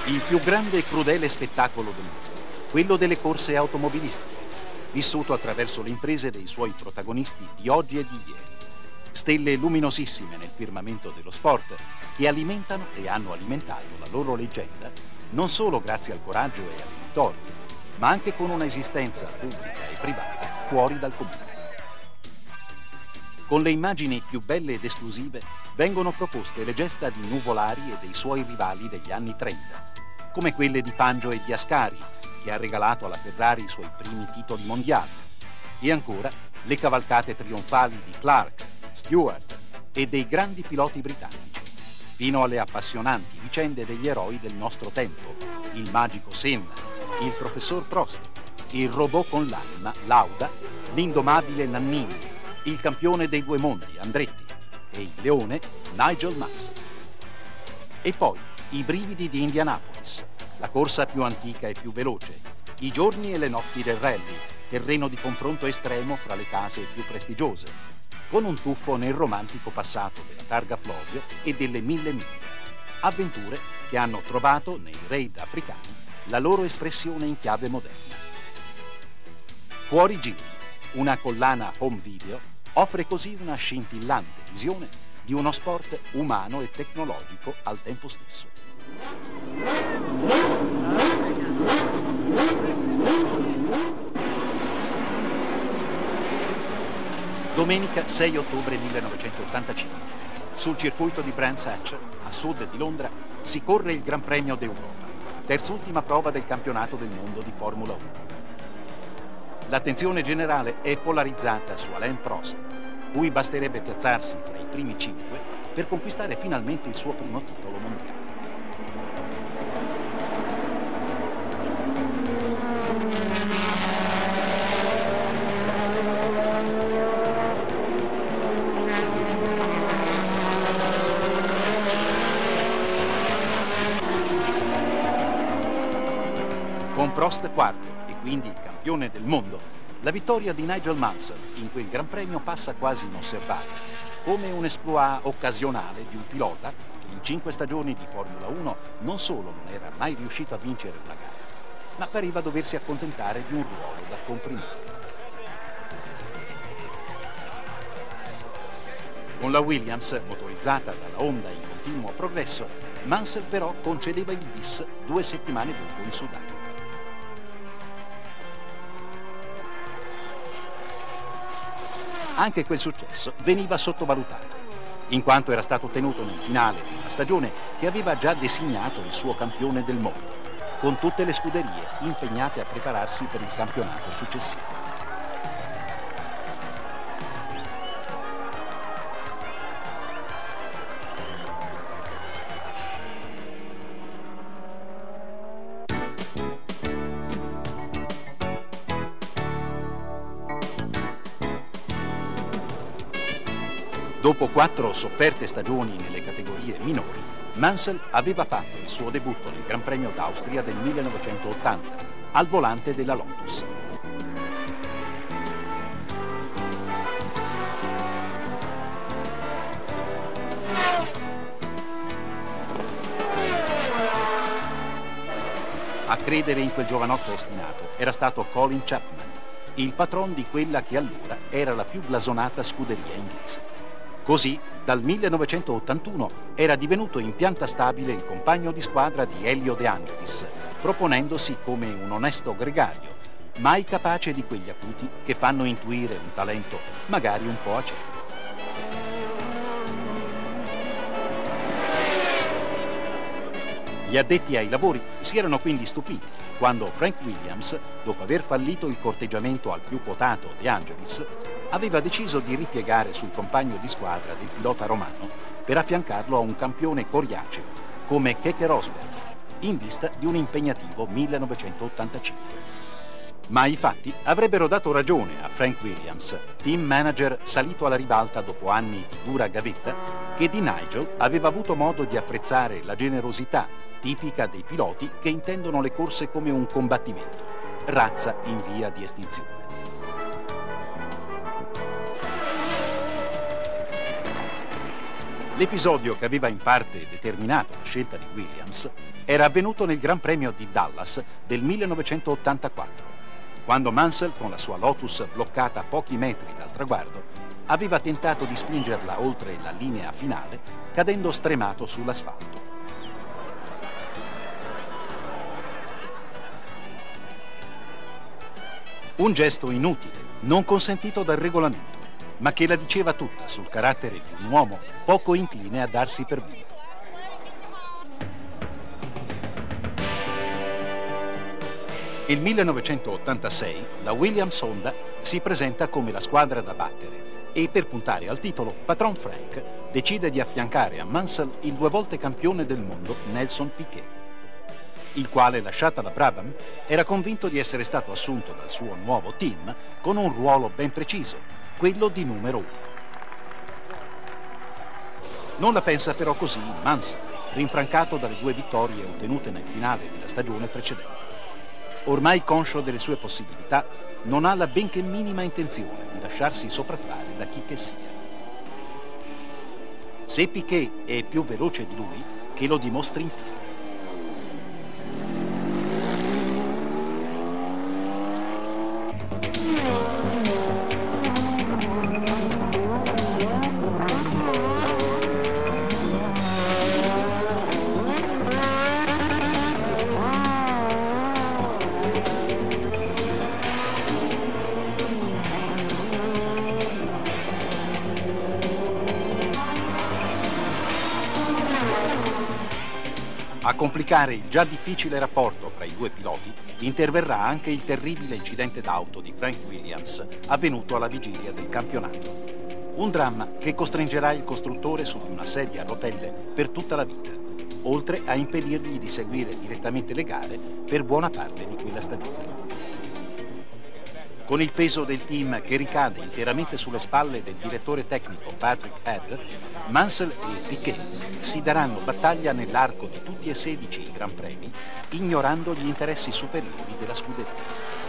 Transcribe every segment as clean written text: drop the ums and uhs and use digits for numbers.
Il più grande e crudele spettacolo del mondo, quello delle corse automobilistiche, vissuto attraverso le imprese dei suoi protagonisti di oggi e di ieri. Stelle luminosissime nel firmamento dello sport che alimentano e hanno alimentato la loro leggenda non solo grazie al coraggio e alle vittorie, ma anche con una esistenza pubblica e privata fuori dal comune. Con le immagini più belle ed esclusive vengono proposte le gesta di Nuvolari e dei suoi rivali degli anni 30, come quelle di Fangio e di Ascari, che ha regalato alla Ferrari i suoi primi titoli mondiali, e ancora le cavalcate trionfali di Clark, Stewart e dei grandi piloti britannici, fino alle appassionanti vicende degli eroi del nostro tempo, il magico Senna, il professor Prost, il robot con l'anima, Lauda, l'indomabile Nannini, il campione dei due mondi, Andretti, e il leone, Nigel Mansell. E poi i brividi di Indianapolis, la corsa più antica e più veloce, i giorni e le notti del rally, terreno di confronto estremo fra le case più prestigiose, con un tuffo nel romantico passato della targa Flovio e delle 1000 miglia. Avventure che hanno trovato nei raid africani la loro espressione in chiave moderna. Fuori Giri, una collana home video, offre così una scintillante visione di uno sport umano e tecnologico al tempo stesso. Domenica 6 ottobre 1985. Sul circuito di Brands Hatch, a sud di Londra, si corre il Gran Premio d'Europa, terz'ultima prova del campionato del mondo di Formula 1. L'attenzione generale è polarizzata su Alain Prost, cui basterebbe piazzarsi fra i primi 5 per conquistare finalmente il suo primo titolo mondiale. Con Prost quarto e quindi il campione del mondo, la vittoria di Nigel Mansell in quel Gran Premio passa quasi inosservata, come un exploit occasionale di un pilota che in 5 stagioni di Formula 1 non solo non era mai riuscito a vincere una gara, ma pareva doversi accontentare di un ruolo da comprimere. Con la Williams, motorizzata dalla Honda in continuo progresso, Mansell però concedeva il bis 2 settimane dopo in Sudafrica. Anche quel successo veniva sottovalutato, in quanto era stato ottenuto nel finale di una stagione che aveva già designato il suo campione del mondo, con tutte le scuderie impegnate a prepararsi per il campionato successivo. Dopo 4 sofferte stagioni nelle categorie minori, Mansell aveva fatto il suo debutto nel Gran Premio d'Austria del 1980, al volante della Lotus. A credere in quel giovanotto ostinato era stato Colin Chapman, il patron di quella che allora era la più blasonata scuderia inglese. Così, dal 1981 era divenuto in pianta stabile il compagno di squadra di Elio De Angelis, proponendosi come un onesto gregario, mai capace di quegli acuti che fanno intuire un talento magari un po' acerbo. Gli addetti ai lavori si erano quindi stupiti quando Frank Williams, dopo aver fallito il corteggiamento al più quotato De Angelis, aveva deciso di ripiegare sul compagno di squadra del pilota romano per affiancarlo a un campione coriaceo come Keke Rosberg, in vista di un impegnativo 1985. Ma i fatti avrebbero dato ragione a Frank Williams, team manager salito alla ribalta dopo anni di dura gavetta, che di Nigel aveva avuto modo di apprezzare la generosità tipica dei piloti che intendono le corse come un combattimento, razza in via di estinzione. L'episodio che aveva in parte determinato la scelta di Williams era avvenuto nel Gran Premio di Dallas del 1984, quando Mansell, con la sua Lotus bloccata a pochi metri dal traguardo, aveva tentato di spingerla oltre la linea finale, cadendo stremato sull'asfalto. Un gesto inutile, non consentito dal regolamento, ma che la diceva tutta sul carattere di un uomo poco incline a darsi per vinto. Nel 1986 la Williams Honda si presenta come la squadra da battere e per puntare al titolo, Patron Frank decide di affiancare a Mansell il 2 volte campione del mondo Nelson Piquet, il quale, lasciata la Brabham, era convinto di essere stato assunto dal suo nuovo team con un ruolo ben preciso, quello di numero 1. Non la pensa però così Mansell, rinfrancato dalle 2 vittorie ottenute nel finale della stagione precedente. Ormai conscio delle sue possibilità, non ha la benché minima intenzione di lasciarsi sopraffare da chi che sia. Se Piquet è più veloce di lui, che lo dimostri in pista. A complicare il già difficile rapporto fra i 2 piloti interverrà anche il terribile incidente d'auto di Frank Williams avvenuto alla vigilia del campionato. Un dramma che costringerà il costruttore su una sedia a rotelle per tutta la vita, oltre a impedirgli di seguire direttamente le gare per buona parte di quella stagione. Con il peso del team che ricade interamente sulle spalle del direttore tecnico Patrick Head, Mansell e Piquet si daranno battaglia nell'arco di tutti e 16 i Gran Premi, ignorando gli interessi superiori della scuderia.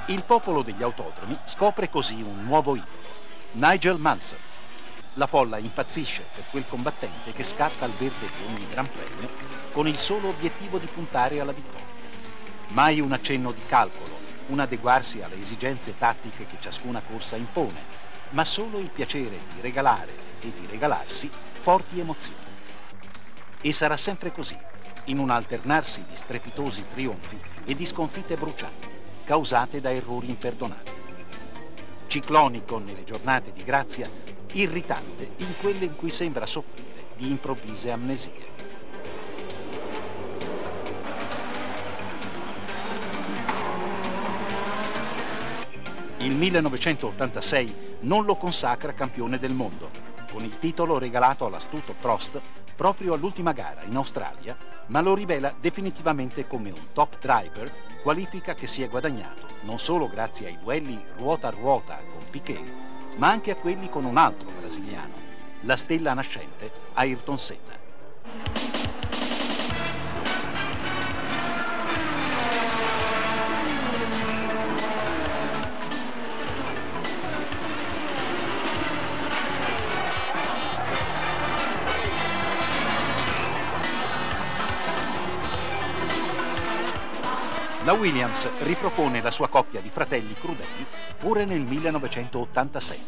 Il popolo degli autodromi scopre così un nuovo idolo, Nigel Mansell. La folla impazzisce per quel combattente che scatta al verde di ogni Gran Premio con il solo obiettivo di puntare alla vittoria. Mai un accenno di calcolo, un adeguarsi alle esigenze tattiche che ciascuna corsa impone, ma solo il piacere di regalare e di regalarsi forti emozioni. E sarà sempre così, in un alternarsi di strepitosi trionfi e di sconfitte brucianti, causate da errori imperdonabili. Ciclonico nelle giornate di grazia, irritante in quelle in cui sembra soffrire di improvvise amnesie. Il 1986 non lo consacra campione del mondo, con il titolo regalato all'astuto Prost proprio all'ultima gara in Australia, ma lo rivela definitivamente come un top driver, qualifica che si è guadagnato non solo grazie ai duelli ruota a ruota con Piquet, ma anche a quelli con un altro brasiliano, la stella nascente Ayrton Senna. La Williams ripropone la sua coppia di fratelli crudeli pure nel 1987.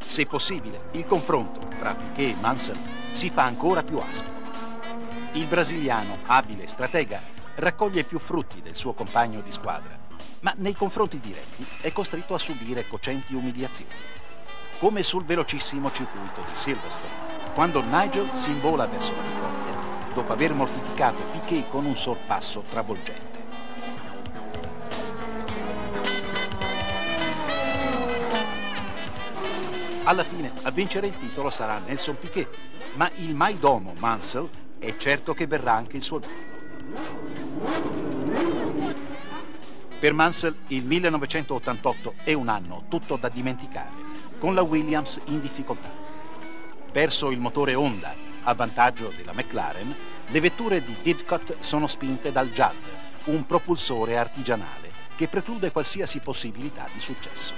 Se possibile, il confronto fra Piquet e Mansell si fa ancora più aspro. Il brasiliano, abile stratega, raccoglie più frutti del suo compagno di squadra, ma nei confronti diretti è costretto a subire cocenti umiliazioni, come sul velocissimo circuito di Silverstone, quando Nigel si invola verso la vittoria dopo aver mortificato Piquet con un sorpasso travolgente. Alla fine a vincere il titolo sarà Nelson Piquet, ma il mai domo Mansell è certo che verrà anche il suo giorno. Per Mansell il 1988 è un anno tutto da dimenticare, con la Williams in difficoltà. Perso il motore Honda a vantaggio della McLaren, le vetture di Didcot sono spinte dal Judd, un propulsore artigianale che preclude qualsiasi possibilità di successo.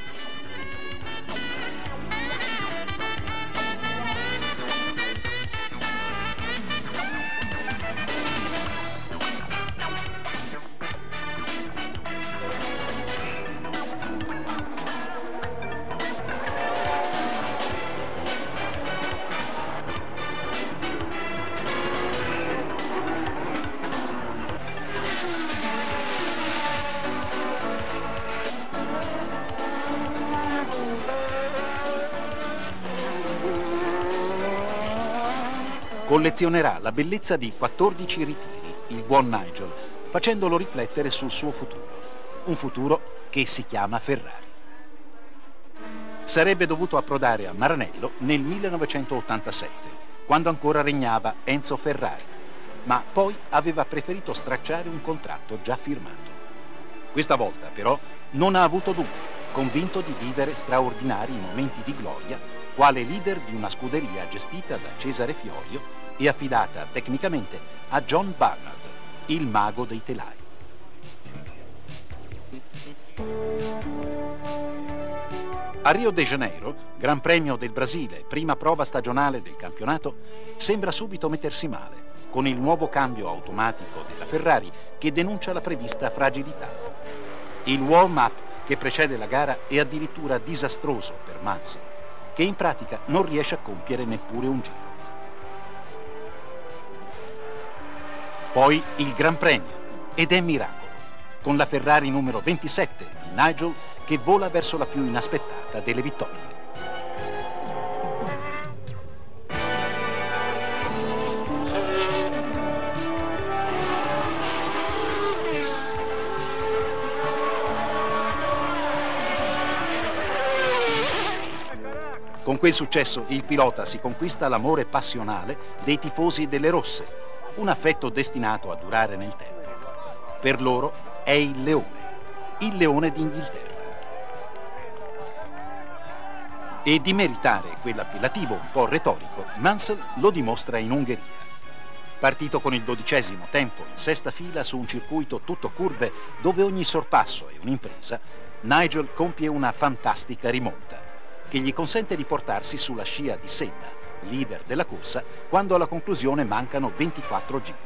Collezionerà la bellezza di 14 ritiri, il buon Nigel, facendolo riflettere sul suo futuro. Un futuro che si chiama Ferrari. Sarebbe dovuto approdare a Maranello nel 1987, quando ancora regnava Enzo Ferrari, ma poi aveva preferito stracciare un contratto già firmato. Questa volta, però, non ha avuto dubbi, convinto di vivere straordinari momenti di gloria, quale leader di una scuderia gestita da Cesare Fiorio e affidata tecnicamente a John Barnard, il mago dei telai. A Rio de Janeiro, Gran Premio del Brasile, prima prova stagionale del campionato, sembra subito mettersi male, con il nuovo cambio automatico della Ferrari che denuncia la prevista fragilità. Il warm-up che precede la gara è addirittura disastroso per Mansell, che in pratica non riesce a compiere neppure un giro. Poi il Gran Premio, ed è miracolo, con la Ferrari numero 27 di Nigel che vola verso la più inaspettata delle vittorie. Con quel successo il pilota si conquista l'amore passionale dei tifosi delle rosse, un affetto destinato a durare nel tempo. Per loro è il leone d'Inghilterra. E di meritare quell'appellativo un po' retorico, Mansell lo dimostra in Ungheria. Partito con il 12° tempo in sesta fila su un circuito tutto curve dove ogni sorpasso è un'impresa, Nigel compie una fantastica rimonta che gli consente di portarsi sulla scia di Senna, leader della corsa, quando alla conclusione mancano 24 giri.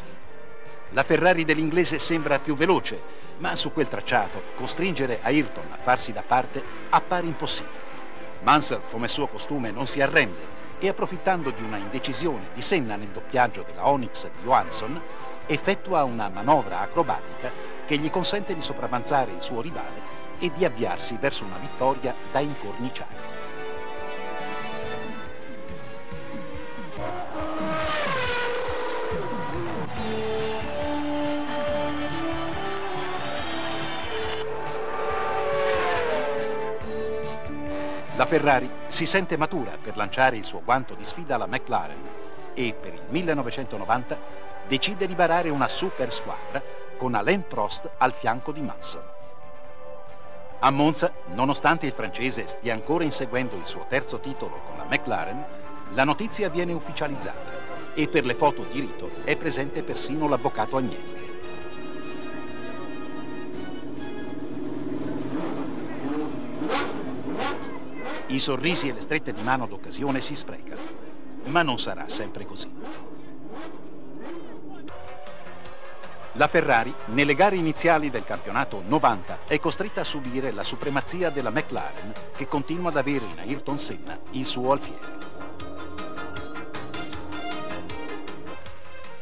La Ferrari dell'inglese sembra più veloce, ma su quel tracciato costringere Ayrton a farsi da parte appare impossibile. Mansell, come suo costume, non si arrende e, approfittando di una indecisione di Senna nel doppiaggio della Onyx di Johansson, effettua una manovra acrobatica che gli consente di sopravanzare il suo rivale e di avviarsi verso una vittoria da incorniciare. La Ferrari si sente matura per lanciare il suo guanto di sfida alla McLaren e per il 1990 decide di varare una super squadra con Alain Prost al fianco di Mansell. A Monza, nonostante il francese stia ancora inseguendo il suo terzo titolo con la McLaren, la notizia viene ufficializzata e per le foto di rito è presente persino l'avvocato Agnelli. I sorrisi e le strette di mano d'occasione si sprecano, ma non sarà sempre così. La Ferrari, nelle gare iniziali del campionato 90, è costretta a subire la supremazia della McLaren, che continua ad avere in Ayrton Senna il suo alfiere.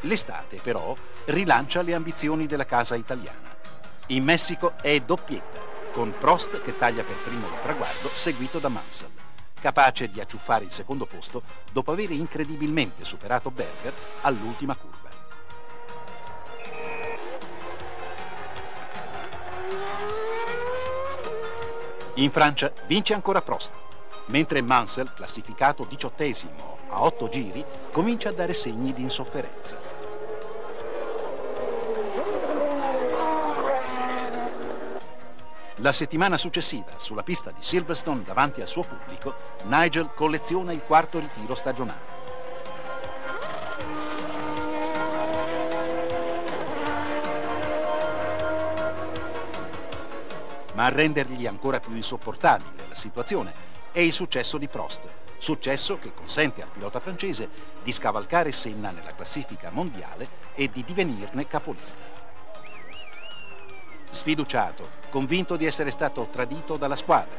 L'estate, però, rilancia le ambizioni della casa italiana. In Messico è doppietta, con Prost che taglia per primo il traguardo, seguito da Mansell, capace di acciuffare il secondo posto dopo aver incredibilmente superato Berger all'ultima curva. In Francia vince ancora Prost, mentre Mansell, classificato 18° a 8 giri, comincia a dare segni di insofferenza. La settimana successiva, sulla pista di Silverstone, davanti al suo pubblico, Nigel colleziona il quarto ritiro stagionale. Ma a rendergli ancora più insopportabile la situazione è il successo di Prost, successo che consente al pilota francese di scavalcare Senna nella classifica mondiale e di divenirne capolista. Sfiduciato, convinto di essere stato tradito dalla squadra,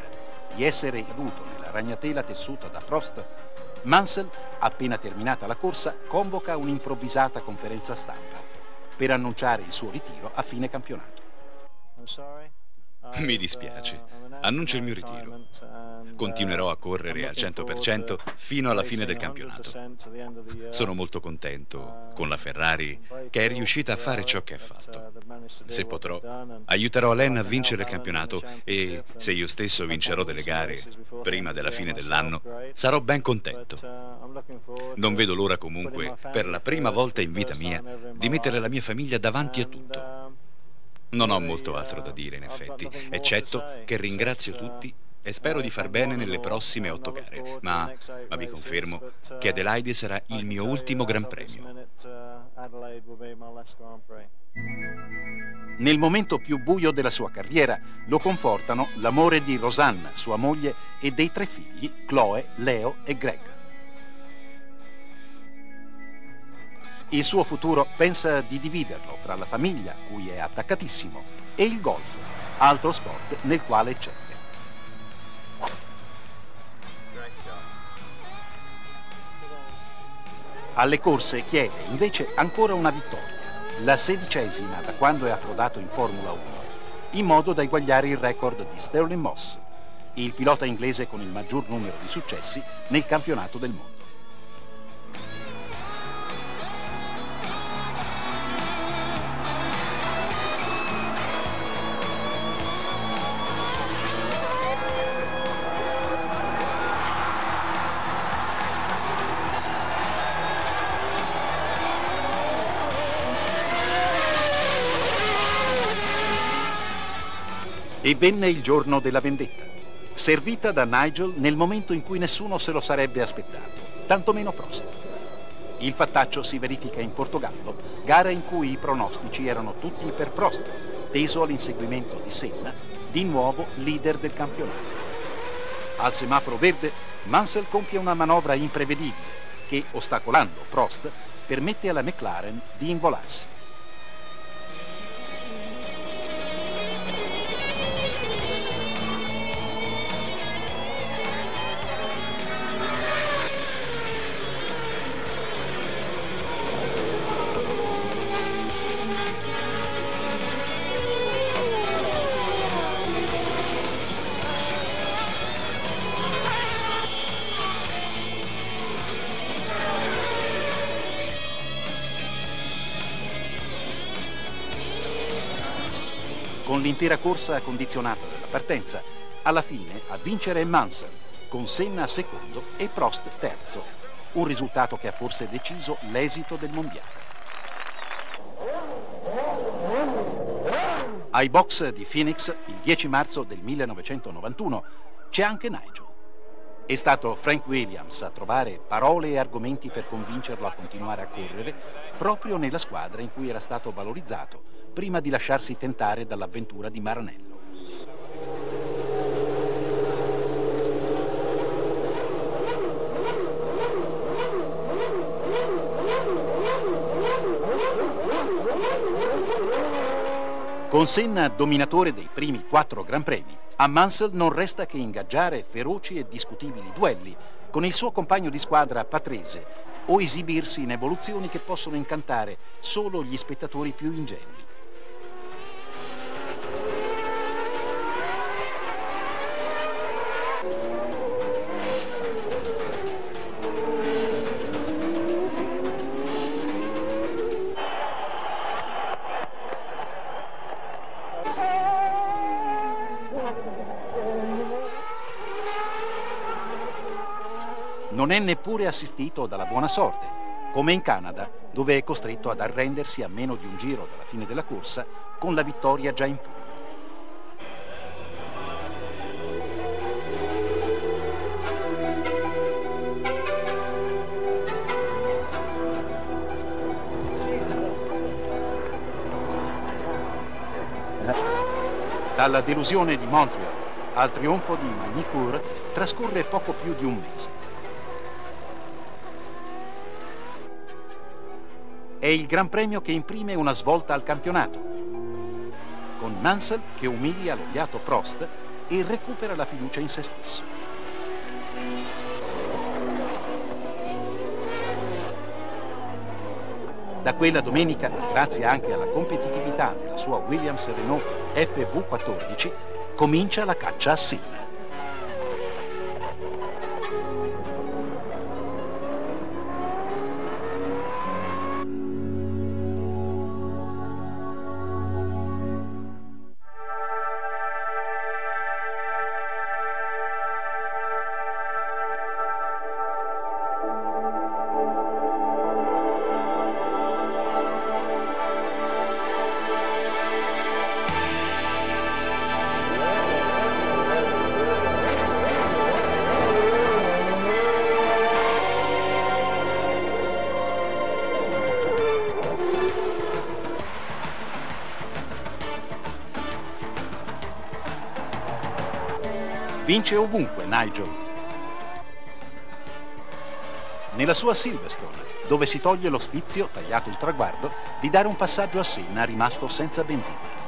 di essere caduto nella ragnatela tessuta da Prost, Mansell, appena terminata la corsa, convoca un'improvvisata conferenza stampa per annunciare il suo ritiro a fine campionato. Mi dispiace, annuncio il mio ritiro. Continuerò a correre al 100% fino alla fine del campionato. Sono molto contento con la Ferrari che è riuscita a fare ciò che ha fatto. Se potrò, aiuterò Alain a vincere il campionato e se io stesso vincerò delle gare prima della fine dell'anno, sarò ben contento. Non vedo l'ora comunque, per la prima volta in vita mia, di mettere la mia famiglia davanti a tutto. Non ho molto altro da dire, in effetti, eccetto che ringrazio tutti e spero di far bene nelle prossime 8 gare, ma vi confermo che Adelaide sarà il mio ultimo Gran Premio. Nel momento più buio della sua carriera lo confortano l'amore di Rosanna, sua moglie, e dei 3 figli, Chloe, Leo e Greg. Il suo futuro pensa di dividerlo fra la famiglia, a cui è attaccatissimo, e il golf, altro sport nel quale eccelle. Alle corse chiede invece ancora una vittoria, la 16ª da quando è approdato in Formula 1, in modo da eguagliare il record di Stirling Moss, il pilota inglese con il maggior numero di successi nel campionato del mondo. E venne il giorno della vendetta, servita da Nigel nel momento in cui nessuno se lo sarebbe aspettato, tantomeno Prost. Il fattaccio si verifica in Portogallo, gara in cui i pronostici erano tutti per Prost, teso all'inseguimento di Senna, di nuovo leader del campionato. Al semaforo verde, Mansell compie una manovra imprevedibile che, ostacolando Prost, permette alla McLaren di involarsi. Con l'intera corsa condizionata dalla partenza, alla fine a vincere è Mansell, con Senna secondo e Prost terzo, un risultato che ha forse deciso l'esito del mondiale. Ai box di Phoenix, il 10 marzo del 1991, c'è anche Nigel. È stato Frank Williams a trovare parole e argomenti per convincerlo a continuare a correre proprio nella squadra in cui era stato valorizzato prima di lasciarsi tentare dall'avventura di Maranello. Con Senna dominatore dei primi 4 Gran Premi, a Mansell non resta che ingaggiare feroci e discutibili duelli con il suo compagno di squadra Patrese o esibirsi in evoluzioni che possono incantare solo gli spettatori più ingenui. Non è neppure assistito dalla buona sorte, come in Canada, dove è costretto ad arrendersi a meno di un giro dalla fine della corsa con la vittoria già in pugno. Dalla delusione di Montreal al trionfo di Magny-Cours trascorre poco più di un mese. È il Gran Premio che imprime una svolta al campionato, con Mansell che umilia l'odiato Prost e recupera la fiducia in se stesso. Da quella domenica, grazie anche alla competitività della sua Williams-Renault FV14, comincia la caccia a Senna. Vince ovunque Nigel. Nella sua Silverstone, dove si toglie lo sfizio, tagliato il traguardo, di dare un passaggio a Senna rimasto senza benzina.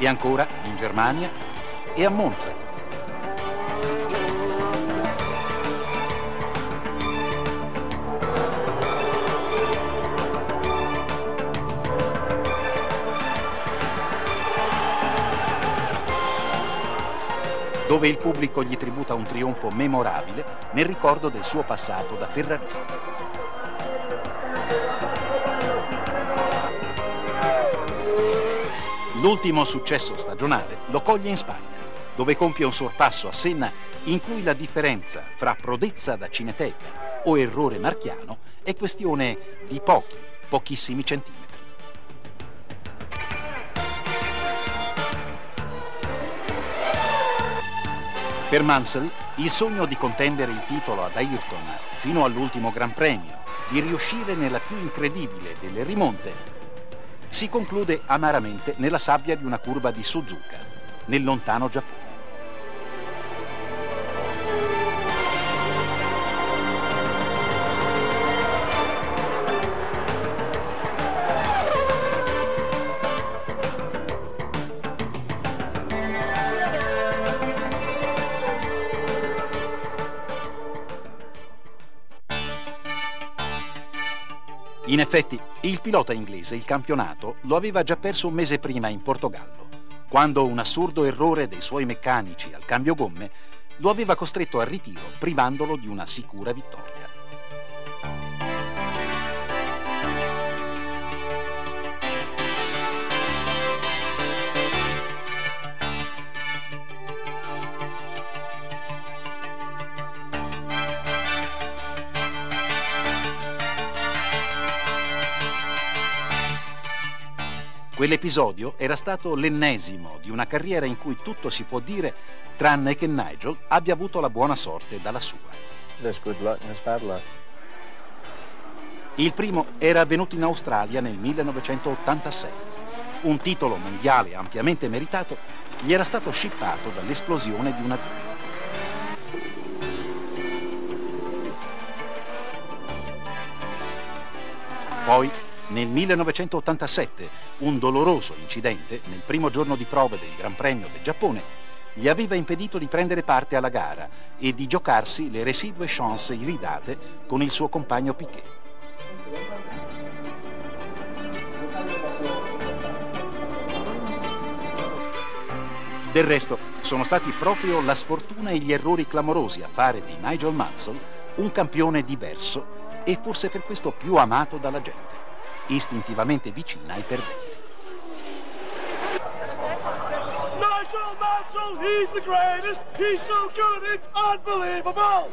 E ancora in Germania e a Monza. Dove il pubblico gli tributa un trionfo memorabile nel ricordo del suo passato da ferrarista. L'ultimo successo stagionale lo coglie in Spagna, dove compie un sorpasso a Senna in cui la differenza fra prodezza da cineteca o errore marchiano è questione di pochissimi centimetri. Per Mansell, il sogno di contendere il titolo ad Ayrton fino all'ultimo Gran Premio, di riuscire nella più incredibile delle rimonte, si conclude amaramente nella sabbia di una curva di Suzuka, nel lontano Giappone. In effetti, il pilota inglese il campionato lo aveva già perso un mese prima in Portogallo, quando un assurdo errore dei suoi meccanici al cambio gomme lo aveva costretto al ritiro, privandolo di una sicura vittoria. Quell'episodio era stato l'ennesimo di una carriera in cui tutto si può dire, tranne che Nigel abbia avuto la buona sorte dalla sua. There's good luck and there's bad luck. Il primo era avvenuto in Australia nel 1986. Un titolo mondiale ampiamente meritato gli era stato scippato dall'esplosione di un avione. Poi, nel 1987, un doloroso incidente nel primo giorno di prove del Gran Premio del Giappone gli aveva impedito di prendere parte alla gara e di giocarsi le residue chance iridate con il suo compagno Piquet. Del resto, sono stati proprio la sfortuna e gli errori clamorosi a fare di Nigel Mansell un campione diverso e forse per questo più amato dalla gente, istintivamente vicina ai perdenti. Nigel Mansell, he's the greatest, he's so good, it's unbelievable!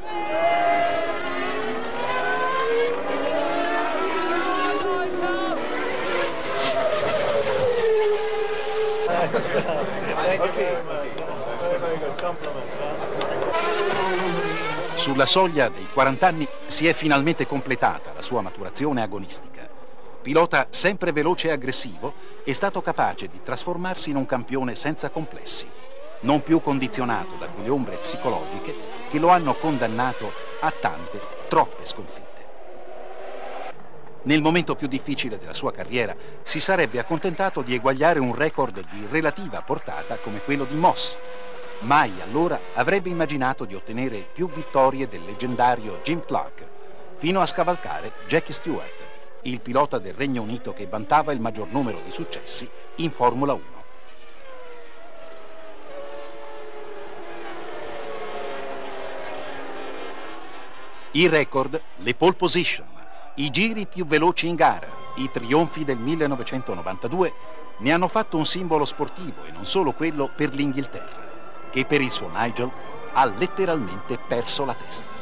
Sulla soglia dei 40 anni si è finalmente completata la sua maturazione agonistica. Pilota sempre veloce e aggressivo, è stato capace di trasformarsi in un campione senza complessi, non più condizionato da quelle ombre psicologiche che lo hanno condannato a tante, troppe sconfitte. Nel momento più difficile della sua carriera si sarebbe accontentato di eguagliare un record di relativa portata come quello di Moss. Mai allora avrebbe immaginato di ottenere più vittorie del leggendario Jim Clark, fino a scavalcare Jackie Stewart, il pilota del Regno Unito che vantava il maggior numero di successi in Formula 1. I record, le pole position, i giri più veloci in gara, i trionfi del 1992 ne hanno fatto un simbolo sportivo e non solo quello per l'Inghilterra, che per il suo Nigel ha letteralmente perso la testa.